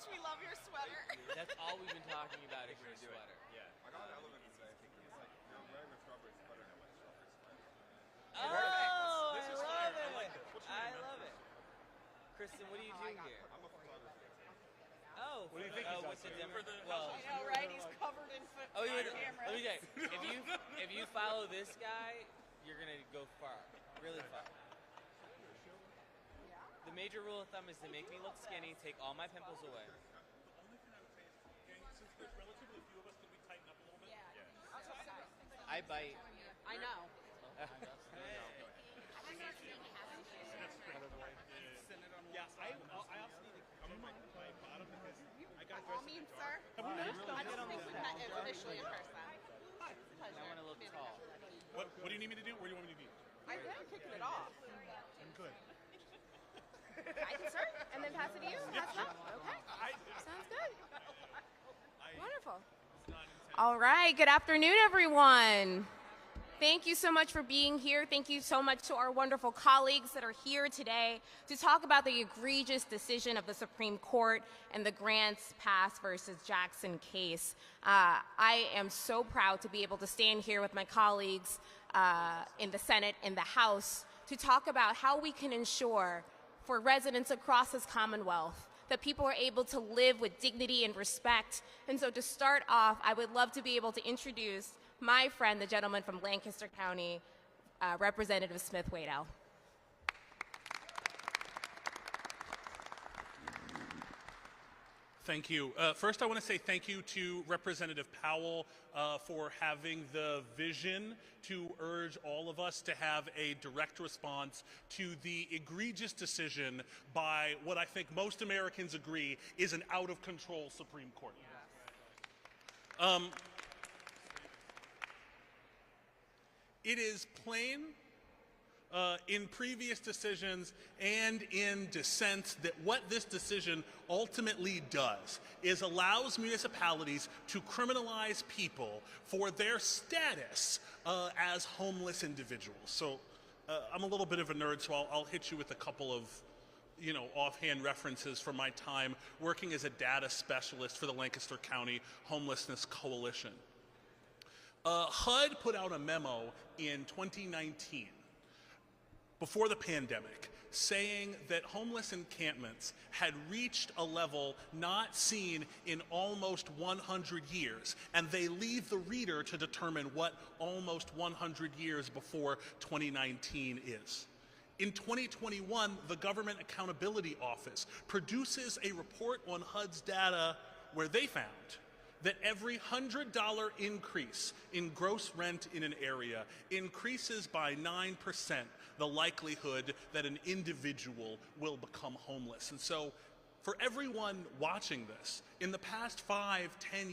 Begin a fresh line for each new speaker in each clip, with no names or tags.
much we love your sweater.
That's all we've been talking about is your sweater.
Yeah. I got an element today. It's like you're wearing a strawberry sweater and I wear a strawberry sweater.
Oh,
This
I
is
love
fire.
it.
I like this. What's your
I
name, man?
love it. Kristen, what are you doing here?
I'm a photographer.
Oh,
What do you think he's
what's the
up to?
demo?
For the
Well,
I know, right? He's covered in
oh, wait,
cameras.
let me tell you. If you follow this guy, you're gonna go far, really far. The major rule of thumb is to make me look skinny, take all my pimples away.
The only thing I would say is, gang, since there's relatively few of us, can we tighten up a little bit?
I bite.
I know.
Yeah, I also need to cover my bottom because I got
All means, sir. I don't think we met officially in person.
I want to look tall.
What do you need me to do? Where do you want me to be?
I think I'm kicking it off.
I'm good.
I can start and then pass it to you. Pass it up. Okay. Sounds good. Wonderful. All right. Good afternoon, everyone. Thank you so much for being here. Thank you so much to our wonderful colleagues that are here today to talk about the egregious decision of the Supreme Court and the Grants Pass versus Jackson case. I am so proud to be able to stand here with my colleagues in the Senate and the House to talk about how we can ensure for residents across this Commonwealth that people are able to live with dignity and respect. And so to start off, I would love to be able to introduce my friend, the gentleman from Lancaster County, Representative Smith Waddell.
Thank you. First, I want to say thank you to Representative Powell for having the vision to urge all of us to have a direct response to the egregious decision by what I think most Americans agree is an out-of-control Supreme Court. It is plain in previous decisions and in dissents that what this decision ultimately does is allows municipalities to criminalize people for their status as homeless individuals. So I'm a little bit of a nerd, so I'll hit you with a couple of offhand references from my time working as a data specialist for the Lancaster County Homelessness Coalition. HUD put out a memo in 2019, before the pandemic, saying that homeless encampments had reached a level not seen in almost 100 years, and they leave the reader to determine what almost 100 years before 2019 is. In 2021, the Government Accountability Office produces a report on HUD's data where they found that every $100 increase in gross rent in an area increases by 9% the likelihood that an individual will become homeless. And so for everyone watching this, in the past 5-10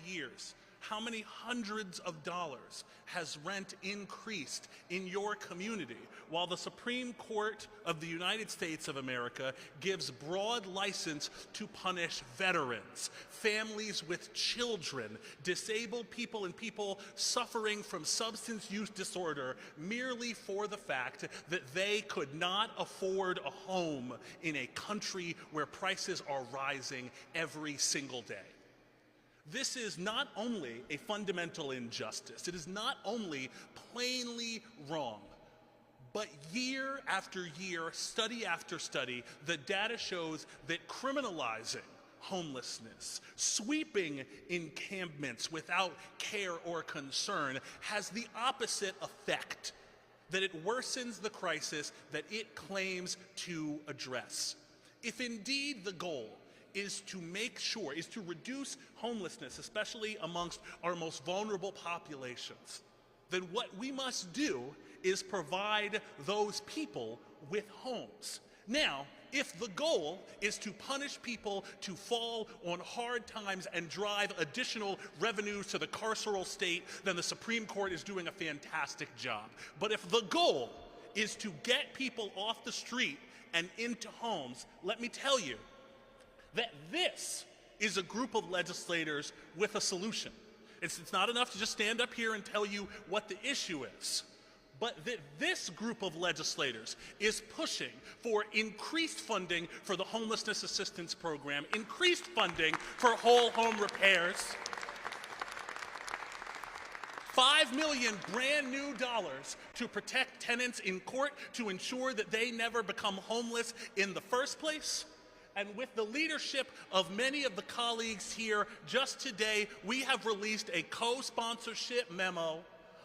years, how many hundreds of dollars has rent increased in your community while the Supreme Court of the United States of America gives broad license to punish veterans, families with children, disabled people, and people suffering from substance use disorder merely for the fact that they could not afford a home in a country where prices are rising every single day? This is not only a fundamental injustice, it is not only plainly wrong, but year after year, study after study, the data shows that criminalizing homelessness, sweeping encampments without care or concern has the opposite effect, that it worsens the crisis that it claims to address. If indeed the goal is to make sure, is to reduce homelessness, especially amongst our most vulnerable populations, then what we must do is provide those people with homes. Now, if the goal is to punish people to fall on hard times and drive additional revenues to the carceral state, then the Supreme Court is doing a fantastic job. But if the goal is to get people off the street and into homes, let me tell you, that this is a group of legislators with a solution. It's not enough to just stand up here and tell you what the issue is, but that this group of legislators is pushing for increased funding for the Homelessness Assistance Program, increased funding for whole home repairs, $5 million brand new dollars to protect tenants in court to ensure that they never become homeless in the first place. And with the leadership of many of the colleagues here, just today we have released a co-sponsorship memo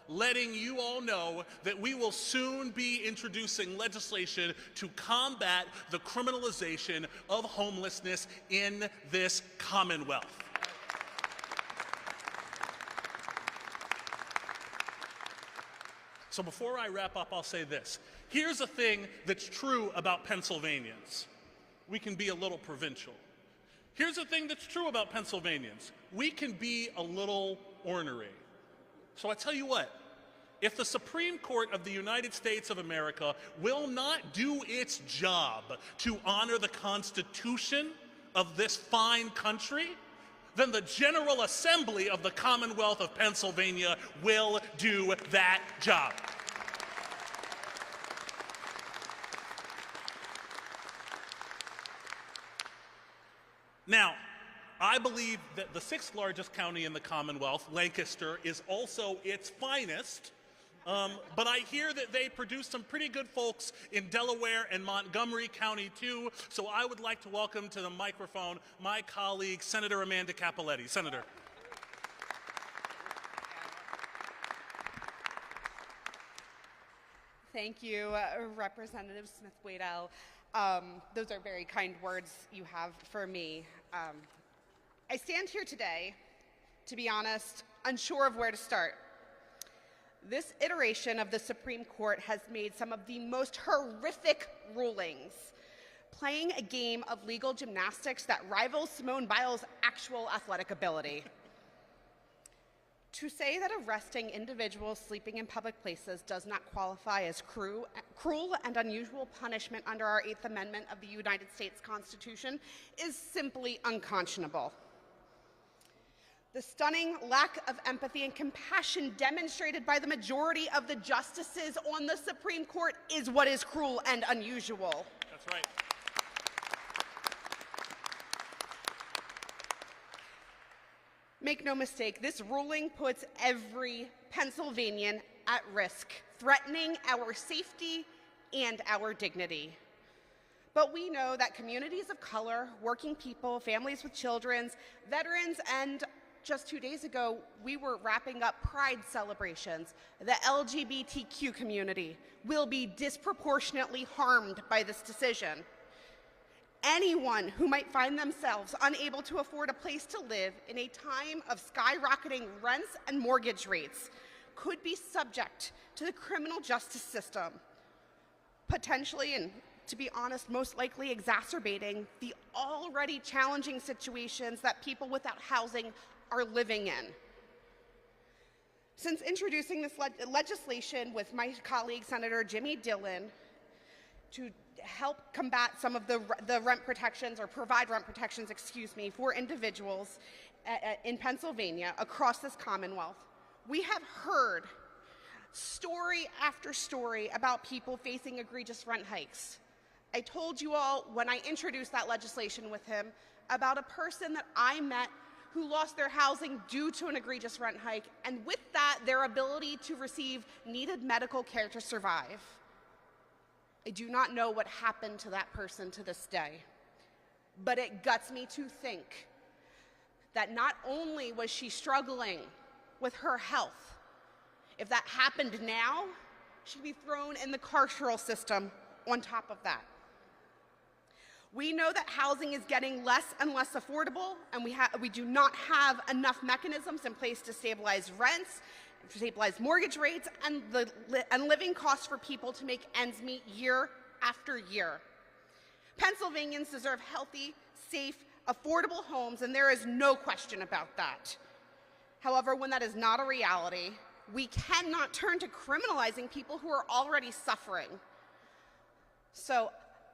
letting you all know that we will soon be introducing legislation to combat the criminalization of homelessness in this Commonwealth. So before I wrap up, I'll say this. Here's a thing that's true about Pennsylvanians. We can be a little provincial. Here's a thing that's true about Pennsylvanians. We can be a little ornery. So I tell you what, if the Supreme Court of the United States of America will not do its job to honor the Constitution of this fine country, then the General Assembly of the Commonwealth of Pennsylvania will do that job. Now, I believe that the sixth largest county in the Commonwealth, Lancaster, is also its finest. But I hear that they produce some pretty good folks in Delaware and Montgomery County, too. So I would like to welcome to the microphone my colleague, Senator Amanda Cappelletti. Senator.
Thank you, Representative Smith-Waddell. Those are very kind words you have for me. I stand here today, to be honest, unsure of where to start. This iteration of the Supreme Court has made some of the most horrific rulings, playing a game of legal gymnastics that rivals Simone Biles' actual athletic ability. To say that arresting individuals sleeping in public places does not qualify as cruel and unusual punishment under our Eighth Amendment of the United States Constitution is simply unconscionable. The stunning lack of empathy and compassion demonstrated by the majority of the justices on the Supreme Court is what is cruel and unusual.
That's right.
Make no mistake, this ruling puts every Pennsylvanian at risk, threatening our safety and our dignity. But we know that communities of color, working people, families with children, veterans, and just 2 days ago, we were wrapping up Pride celebrations. The LGBTQ community will be disproportionately harmed by this decision. Anyone who might find themselves unable to afford a place to live in a time of skyrocketing rents and mortgage rates could be subject to the criminal justice system, potentially, and to be honest, most likely exacerbating the already challenging situations that people without housing are living in. Since introducing this legislation with my colleague, Senator Jimmy Dillon, to help combat some of the rent protections, or provide rent protections, for individuals in Pennsylvania across this Commonwealth, we have heard story after story about people facing egregious rent hikes. I told you all when I introduced that legislation with him about a person that I met who lost their housing due to an egregious rent hike, and with that, their ability to receive needed medical care to survive. I do not know what happened to that person to this day, but it guts me to think that not only was she struggling with her health, if that happened now, she'd be thrown in the carceral system on top of that. We know that housing is getting less and less affordable, and we do not have enough mechanisms in place to stabilize rents, to stabilize mortgage rates, and living costs for people to make ends meet year after year. Pennsylvanians deserve healthy, safe, affordable homes, and there is no question about that. However, when that is not a reality, we cannot turn to criminalizing people who are already suffering. So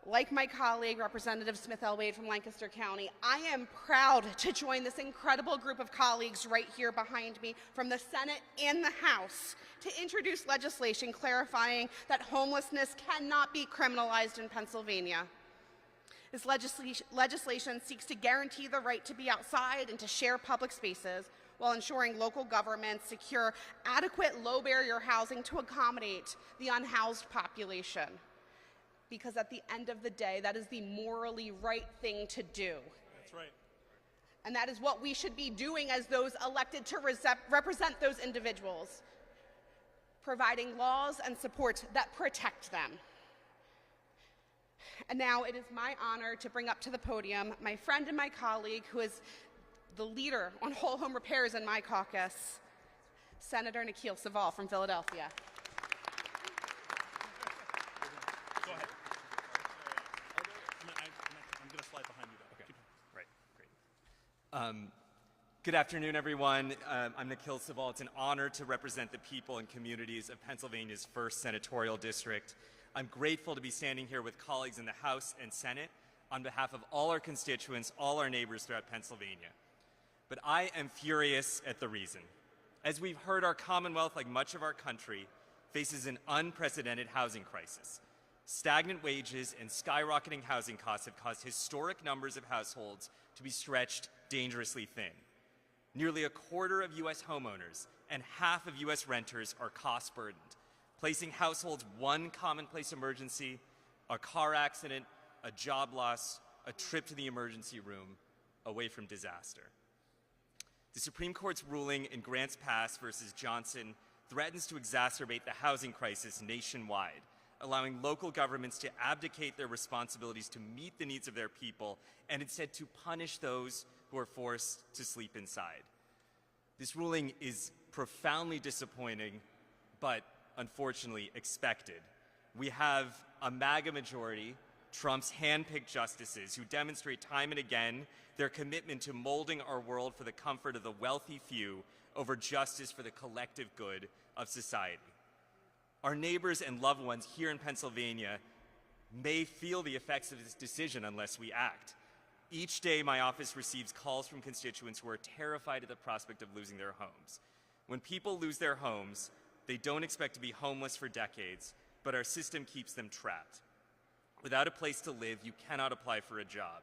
like my colleague, Representative Smith Elwade from Lancaster County, I am proud to join this incredible group of colleagues right here behind me from the Senate and the House to introduce legislation clarifying that homelessness cannot be criminalized in Pennsylvania. This legislation seeks to guarantee the right to be outside and to share public spaces while ensuring local governments secure adequate low-barrier housing to accommodate the unhoused population. Because at the end of the day, that is the morally right thing to do.
That's right.
And that is what we should be doing as those elected to represent those individuals, providing laws and supports that protect them. And now it is my honor to bring up to the podium my friend and my colleague who is the leader on whole home repairs in my caucus, Senator Nikhil Saval from Philadelphia.
Go ahead. I'm going to slide behind you, though.
Okay, right, great. Good afternoon, everyone. I'm Nikhil Saval. It's an honor to represent the people and communities of Pennsylvania's 1st Senatorial District. I'm grateful to be standing here with colleagues in the House and Senate on behalf of all our constituents, all our neighbors throughout Pennsylvania. But I am furious at the reason. As we've heard, our Commonwealth, like much of our country, faces an unprecedented housing crisis. Stagnant wages and skyrocketing housing costs have caused historic numbers of households to be stretched dangerously thin. Nearly a quarter of U.S. homeowners and half of U.S. renters are cost-burdened, placing households one commonplace emergency, a car accident, a job loss, a trip to the emergency room, away from disaster. The Supreme Court's ruling in Grants Pass versus Johnson threatens to exacerbate the housing crisis nationwide, allowing local governments to abdicate their responsibilities to meet the needs of their people and instead to punish those who are forced to sleep inside. This ruling is profoundly disappointing, but unfortunately expected. We have a MAGA majority, Trump's hand-picked justices, who demonstrate time and again their commitment to molding our world for the comfort of the wealthy few over justice for the collective good of society. Our neighbors and loved ones here in Pennsylvania may feel the effects of this decision unless we act. Each day, my office receives calls from constituents who are terrified at the prospect of losing their homes. When people lose their homes, they don't expect to be homeless for decades, but our system keeps them trapped. Without a place to live, you cannot apply for a job.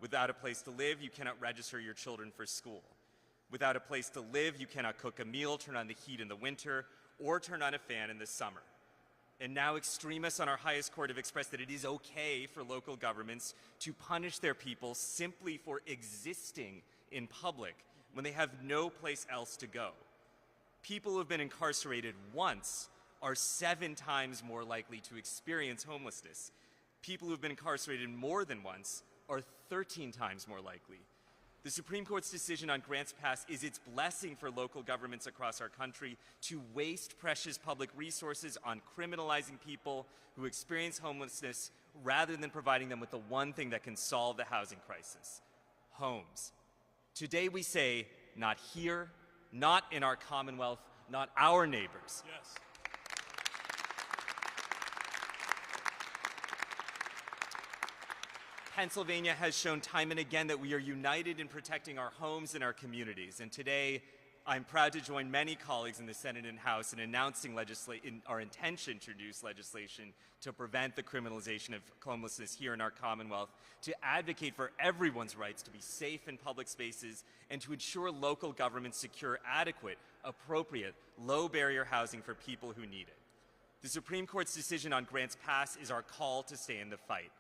Without a place to live, you cannot register your children for school. Without a place to live, you cannot cook a meal, turn on the heat in the winter, or turn on a fan in the summer. And now extremists on our highest court have expressed that it is okay for local governments to punish their people simply for existing in public when they have no place else to go. People who have been incarcerated once are 7 times more likely to experience homelessness. People who have been incarcerated more than once are 13 times more likely. The Supreme Court's decision on Grants Pass is its blessing for local governments across our country to waste precious public resources on criminalizing people who experience homelessness rather than providing them with the one thing that can solve the housing crisis: homes. Today we say, not here, not in our Commonwealth, not our neighbors.
Yes.
Pennsylvania has shown time and again that we are united in protecting our homes and our communities. And today, I'm proud to join many colleagues in the Senate and House in announcing our intention to introduce legislation to prevent the criminalization of homelessness here in our Commonwealth, to advocate for everyone's rights to be safe in public spaces, and to ensure local governments secure adequate, appropriate, low-barrier housing for people who need it. The Supreme Court's decision on Grants Pass is our call to stay in the fight.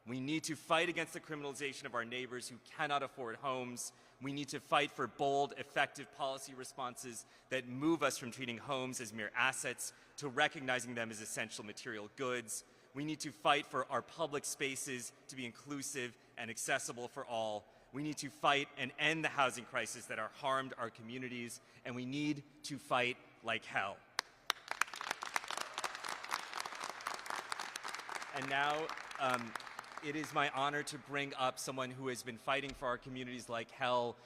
We need to fight against the criminalization of our neighbors who cannot afford homes. We need to fight for bold, effective policy responses that move us from treating homes as mere assets to recognizing them as essential material goods. We need to fight for our public spaces to be inclusive and accessible for all. We need to fight and end the housing crisis that has harmed our communities, and we need to fight like hell. And now, it is my honor to bring up someone who has been fighting for our communities like hell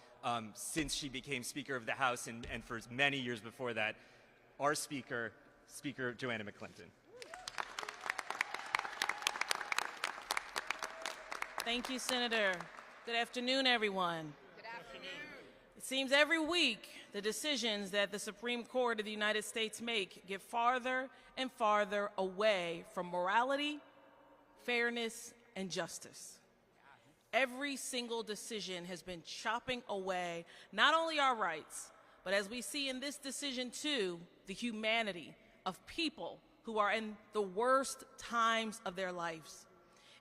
since she became Speaker of the House and for many years before that, our Speaker Joanna McClinton.
Thank you, Senator. Good afternoon, everyone.
Good afternoon.
It seems every week the decisions that the Supreme Court of the United States make get farther and farther away from morality, fairness, and justice. Every single decision has been chopping away not only our rights, but as we see in this decision too, the humanity of people who are in the worst times of their lives.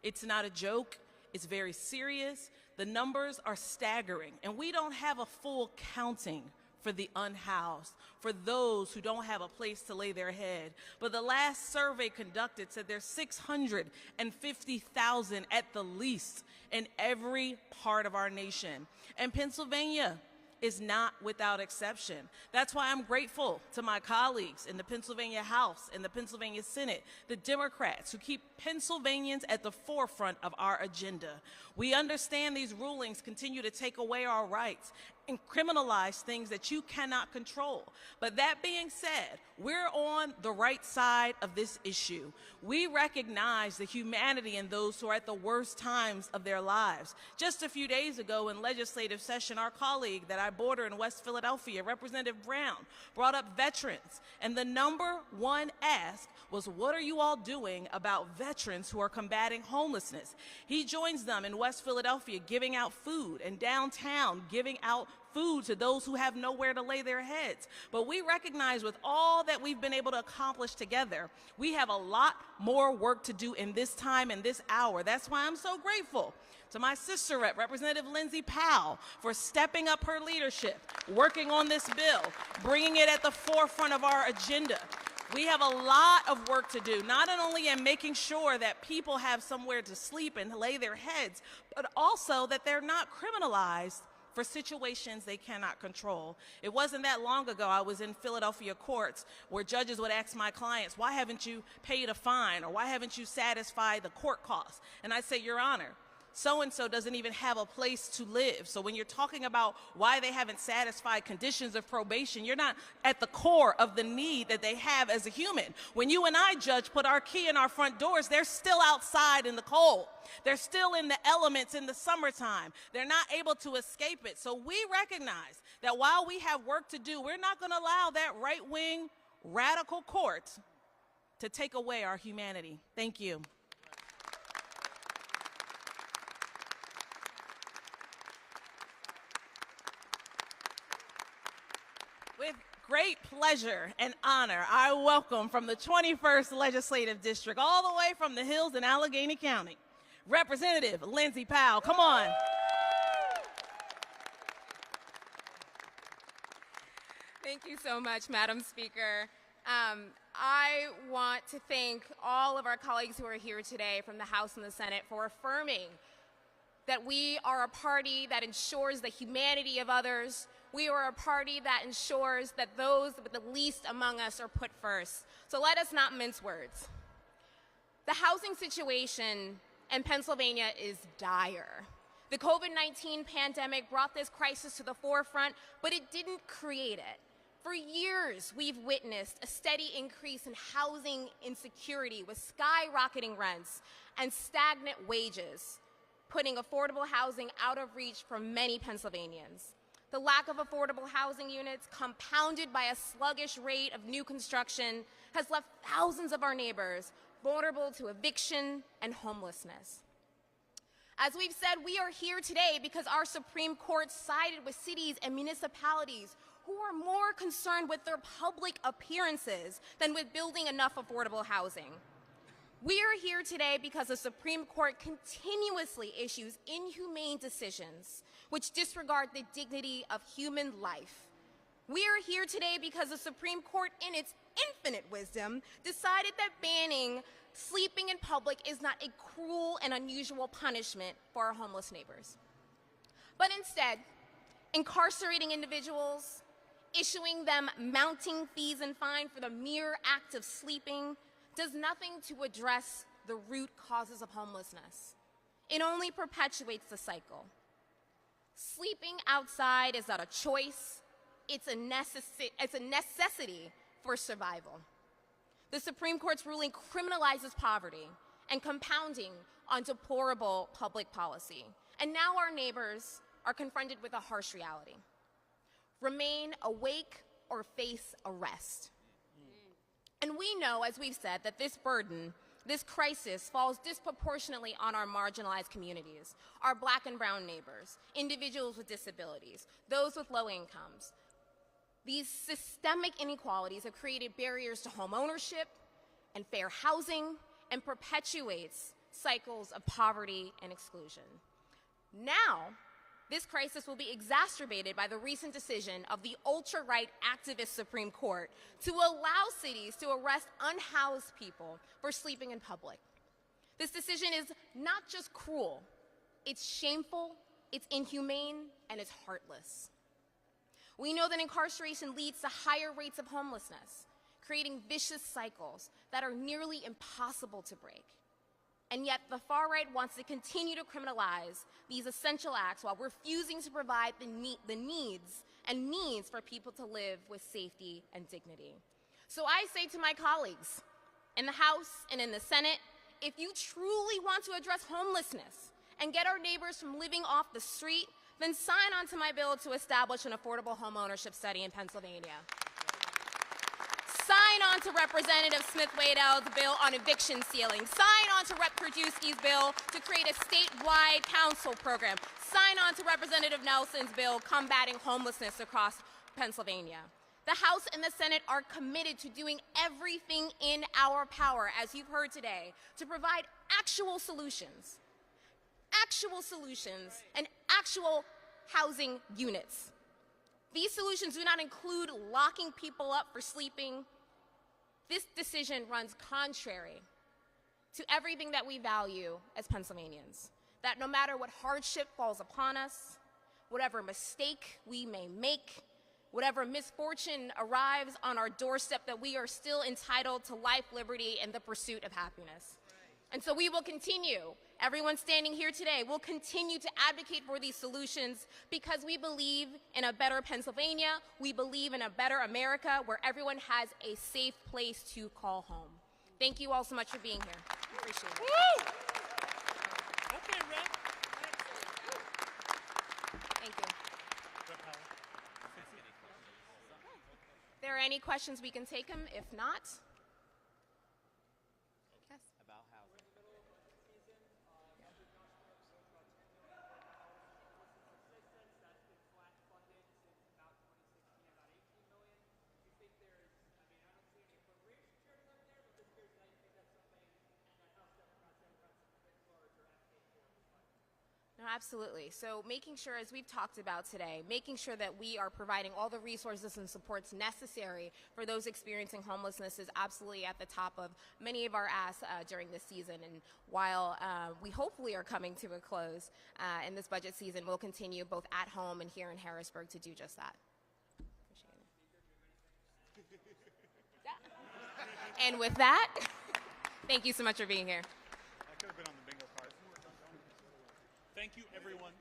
It's not a joke, it's very serious. The numbers are staggering, and we don't have a full counting for the unhoused, for those who don't have a place to lay their head. But the last survey conducted said there's 650,000 at the least in every part of our nation. And Pennsylvania is not without exception. That's why I'm grateful to my colleagues in the Pennsylvania House and the Pennsylvania Senate, the Democrats who keep Pennsylvanians at the forefront of our agenda. We understand these rulings continue to take away our rights and criminalize things that you cannot control. But that being said, we're on the right side of this issue. We recognize the humanity in those who are at the worst times of their lives. Just a few days ago in legislative session, our colleague that I border in West Philadelphia, Representative Brown, brought up veterans. And the number one ask was, what are you all doing about veterans who are combating homelessness? He joins them in West Philadelphia giving out food, and downtown giving out food to those who have nowhere to lay their heads. But we recognize with all that we've been able to accomplish together, we have a lot more work to do in this time and this hour. That's why I'm so grateful to my sister rep, Representative Lindsay Powell, for stepping up her leadership, working on this bill, bringing it at the forefront of our agenda. We have a lot of work to do, not only in making sure that people have somewhere to sleep and lay their heads, but also that they're not criminalized for situations they cannot control. It wasn't that long ago I was in Philadelphia courts where judges would ask my clients, why haven't you paid a fine, or why haven't you satisfied the court costs? And I'd say, Your Honor, so-and-so doesn't even have a place to live. So when you're talking about why they haven't satisfied conditions of probation, you're not at the core of the need that they have as a human. When you and I, Judge, put our key in our front doors, they're still outside in the cold. They're still in the elements in the summertime. They're not able to escape it. So we recognize that while we have work to do, we're not going to allow that right-wing radical court to take away our humanity. Thank you. With great pleasure and honor, I welcome from the 21st Legislative District, all the way from the hills in Allegheny County, Representative Lindsay Powell. Come on.
Thank you so much, Madam Speaker. I want to thank all of our colleagues who are here today from the House and the Senate for affirming that we are a party that ensures the humanity of others. We are a party that ensures that those with the least among us are put first. So let us not mince words. The housing situation in Pennsylvania is dire. The COVID-19 pandemic brought this crisis to the forefront, but it didn't create it. For years, we've witnessed a steady increase in housing insecurity with skyrocketing rents and stagnant wages, putting affordable housing out of reach for many Pennsylvanians. The lack of affordable housing units, compounded by a sluggish rate of new construction, has left thousands of our neighbors vulnerable to eviction and homelessness. As we've said, we are here today because our Supreme Court sided with cities and municipalities who are more concerned with their public appearances than with building enough affordable housing. We are here today because the Supreme Court continuously issues inhumane decisions which disregard the dignity of human life. We are here today because the Supreme Court, in its infinite wisdom, decided that banning sleeping in public is not a cruel and unusual punishment for our homeless neighbors. But instead, incarcerating individuals, issuing them mounting fees and fines for the mere act of sleeping, does nothing to address the root causes of homelessness. It only perpetuates the cycle. Sleeping outside is not a choice, it's a necessity for survival. The Supreme Court's ruling criminalizes poverty and compounding on deplorable public policy. And now our neighbors are confronted with a harsh reality. Remain awake or face arrest. And we know, as we've said, that this burden, this crisis, falls disproportionately on our marginalized communities, our Black and brown neighbors, individuals with disabilities, those with low incomes. These systemic inequalities have created barriers to home ownership and fair housing and perpetuates cycles of poverty and exclusion. Now, this crisis will be exacerbated by the recent decision of the ultra-right activist Supreme Court to allow cities to arrest unhoused people for sleeping in public. This decision is not just cruel, it's shameful, it's inhumane, and it's heartless. We know that incarceration leads to higher rates of homelessness, creating vicious cycles that are nearly impossible to break. And yet the far right wants to continue to criminalize these essential acts while refusing to provide the needs and means for people to live with safety and dignity. So I say to my colleagues in the House and in the Senate, if you truly want to address homelessness and get our neighbors from living off the street, then sign on to my bill to establish an affordable home ownership study in Pennsylvania. Sign on to Representative Smith-Waddell's bill on eviction ceilings. Sign on to Rep. Krajewski's bill to create a statewide council program. Sign on to Representative Nelson's bill combating homelessness across Pennsylvania. The House and the Senate are committed to doing everything in our power, as you've heard today, to provide actual solutions and actual housing units. These solutions do not include locking people up for sleeping. This decision runs contrary to everything that we value as Pennsylvanians, that no matter what hardship falls upon us, whatever mistake we may make, whatever misfortune arrives on our doorstep, that we are still entitled to life, liberty, and the pursuit of happiness. And so we will continue, everyone standing here today, will continue to advocate for these solutions because we believe in a better Pennsylvania, we believe in a better America where everyone has a safe place to call home. Thank you all so much for being here. I appreciate it.
Woo! Okay, Rep.
Thank you. If there are any questions, we can take them. If not, yes.
About housing.
No, absolutely. So making sure, as we've talked about today, making sure that we are providing all the resources and supports necessary for those experiencing homelessness is absolutely at the top of many of our asks during this season. And while we hopefully are coming to a close in this budget season, we'll continue both at home and here in Harrisburg to do just that. Appreciate it. Yeah. And with that, thank you so much for being here.
I could have been on the bingo card.
Thank you, everyone.